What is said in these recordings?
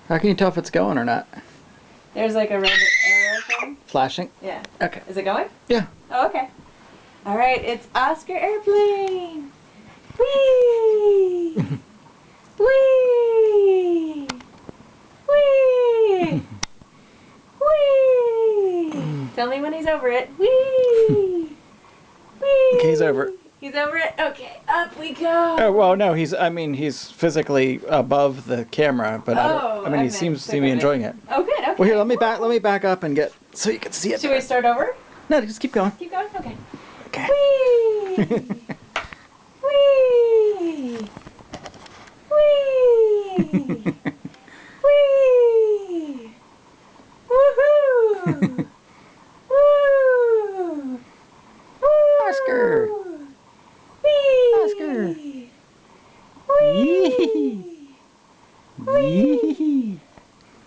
How can you tell if it's going or not? There's like a red arrow thing. Flashing? Yeah. Okay. Is it going? Yeah. Oh, okay. All right, it's Oscar Airplane. Whee! Whee! Whee! Whee! Tell me when he's over it. Whee! Whee! Okay, he's over it. He's over it? Okay, up we go. Oh, well, no, he's physically above the camera, but he seems to be enjoying it. Oh, good, okay. Well, here, let me back up and get, so you can see it. Should we start over? No, just keep going. Keep going? Okay. Okay. Whee! Whee! Whee! Whee! Woohoo! Woo! Woo! Oscar! Whee! Oscar! Whee! Wee!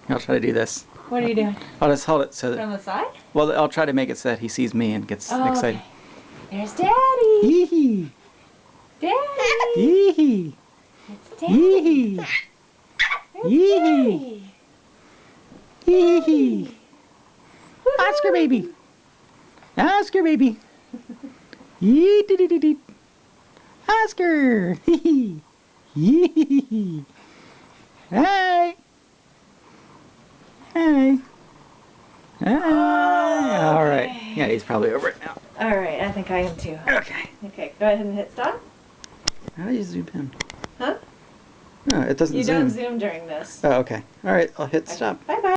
I'll try to do this. What are you doing? I'll just hold it so that... From the side? Well, I'll try to make it so that he sees me and gets excited. Okay. There's Daddy! Yee-hee! Daddy! Yee-hee! It's Daddy! Yee-hee! There's Yee-hee! Daddy! Yee-hee! Oscar baby! Oscar baby! Yee-dee-dee-dee-dee! Oscar! Hee-hee! Yee-hee! Hey! Hey! Hey! All right. Yeah, he's probably over it now. All right, I think I am too. Okay. Okay, go ahead and hit stop. How do you zoom in? Huh? No, it doesn't You zoom. don't zoom during this. Oh, okay. All right, I'll hit stop. Bye-bye.